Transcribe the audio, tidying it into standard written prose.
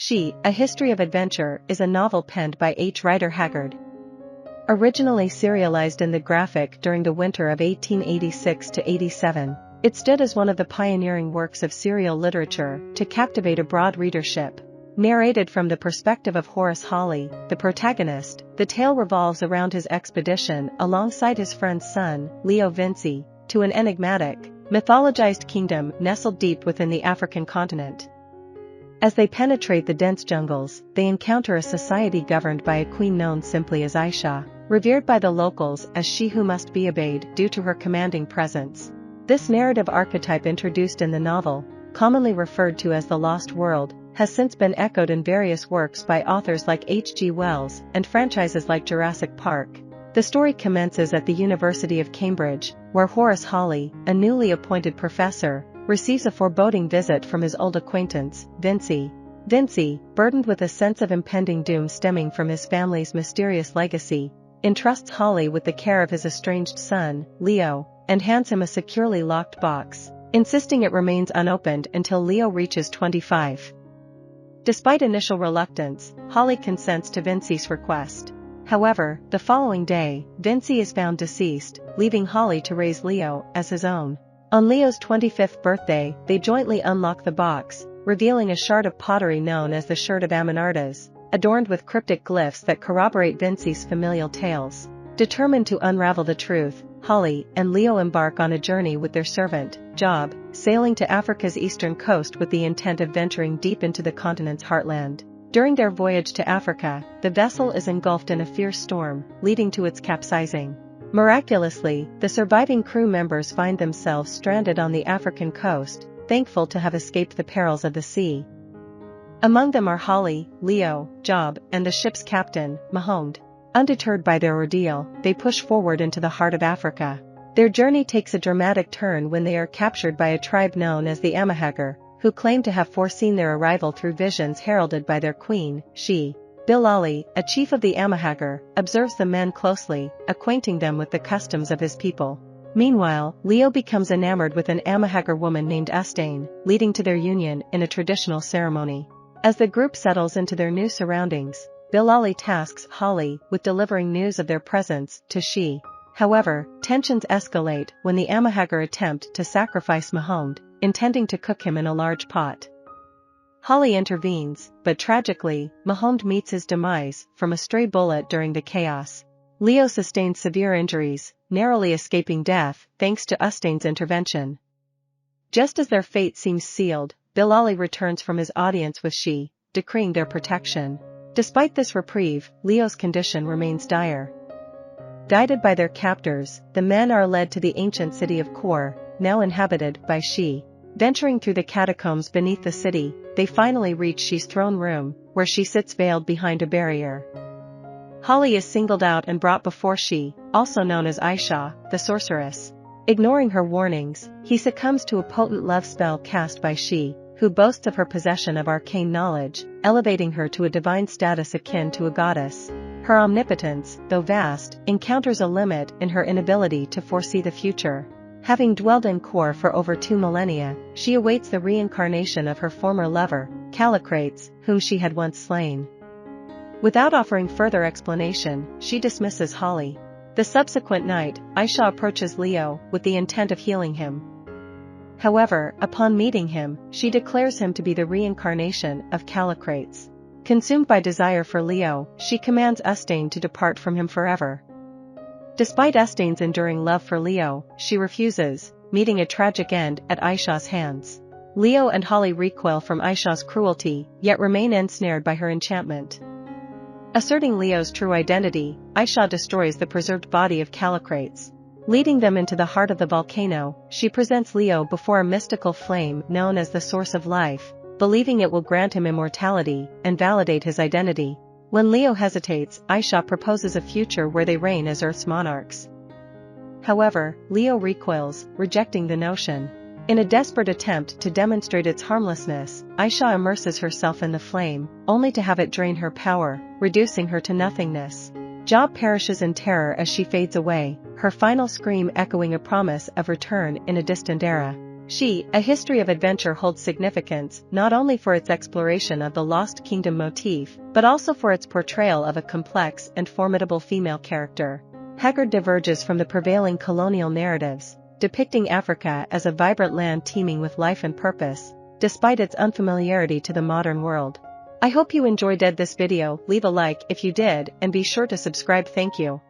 She, A History of Adventure is a novel penned by Rider Haggard. Originally serialized in the Graphic during the winter of 1886–87, it stood as one of the pioneering works of serial literature to captivate a broad readership. Narrated from the perspective of Horace Hawley, the protagonist, the tale revolves around his expedition alongside his friend's son, Leo Vinci, to an enigmatic, mythologized kingdom nestled deep within the African continent. As they penetrate the dense jungles, they encounter a society governed by a queen known simply as Ayesha, revered by the locals as she who must be obeyed due to her commanding presence. This narrative archetype, introduced in the novel, commonly referred to as the Lost World, has since been echoed in various works by authors like H.G. Wells and franchises like Jurassic Park. The story commences at the University of Cambridge, where Horace Hawley, a newly appointed professor, receives a foreboding visit from his old acquaintance, Vinci. Vinci, burdened with a sense of impending doom stemming from his family's mysterious legacy, entrusts Hawley with the care of his estranged son, Leo, and hands him a securely locked box, insisting it remains unopened until Leo reaches 25. Despite initial reluctance, Hawley consents to Vinci's request. However, the following day, Vinci is found deceased, leaving Hawley to raise Leo as his own. On Leo's 25th birthday, they jointly unlock the box, revealing a shard of pottery known as the Sherd of Amonartes, adorned with cryptic glyphs that corroborate Vinci's familial tales. Determined to unravel the truth, Hawley and Leo embark on a journey with their servant, Job, sailing to Africa's eastern coast with the intent of venturing deep into the continent's heartland. During their voyage to Africa, the vessel is engulfed in a fierce storm, leading to its capsizing. Miraculously, the surviving crew members find themselves stranded on the African coast, thankful to have escaped the perils of the sea. Among them are Hawley, Leo, Job, and the ship's captain, Mahound. Undeterred by their ordeal, they push forward into the heart of Africa. Their journey takes a dramatic turn when they are captured by a tribe known as the Haggard, who claim to have foreseen their arrival through visions heralded by their queen, She. Bilali, a chief of the Haggard, observes the men closely, acquainting them with the customs of his people. Meanwhile, Leo becomes enamored with an Haggard woman named Attesting, leading to their union in a traditional ceremony. As the group settles into their new surroundings, Bilali tasks Hawley with delivering news of their presence to She. However, tensions escalate when the Haggard attempt to sacrifice Mahound, intending to cook him in a large pot. Hawley intervenes, but tragically, Mahound meets his demise from a stray bullet during the chaos. Leo sustains severe injuries, narrowly escaping death thanks to Attesting's intervention. Just as their fate seems sealed, Bilali returns from his audience with She, decreeing their protection. Despite this reprieve, Leo's condition remains dire. Guided by their captors, the men are led to the ancient city of Kor, now inhabited by She. Venturing through the catacombs beneath the city, they finally reach She's throne room, where she sits veiled behind a barrier. Hawley is singled out and brought before She, also known as Ayesha, the sorceress. Ignoring her warnings, he succumbs to a potent love spell cast by She, who boasts of her possession of arcane knowledge, elevating her to a divine status akin to a goddess. Her omnipotence, though vast, encounters a limit in her inability to foresee the future. Having dwelled in Kor for over 2 millennia, she awaits the reincarnation of her former lover, Callicrates, whom she had once slain. Without offering further explanation, she dismisses Hawley. The subsequent night, Ayesha approaches Leo with the intent of healing him. However, upon meeting him, she declares him to be the reincarnation of Callicrates. Consumed by desire for Leo, she commands Attesting to depart from him forever. Despite Attesting's enduring love for Leo, she refuses, meeting a tragic end at Ayesha's hands. Leo and Hawley recoil from Ayesha's cruelty, yet remain ensnared by her enchantment. Asserting Leo's true identity, Ayesha destroys the preserved body of Callicrates. Leading them into the heart of the volcano, she presents Leo before a mystical flame known as the Source of Life, believing it will grant him immortality and validate his identity. When Leo hesitates, Ayesha proposes a future where they reign as Earth's monarchs. However, Leo recoils, rejecting the notion. In a desperate attempt to demonstrate its harmlessness, Ayesha immerses herself in the flame, only to have it drain her power, reducing her to nothingness. Job perishes in terror as she fades away, her final scream echoing a promise of return in a distant era. She, A History of Adventure holds significance not only for its exploration of the Lost Kingdom motif, but also for its portrayal of a complex and formidable female character. Haggard diverges from the prevailing colonial narratives, depicting Africa as a vibrant land teeming with life and purpose, despite its unfamiliarity to the modern world. I hope you enjoyed this video. Leave a like if you did and be sure to subscribe. Thank you.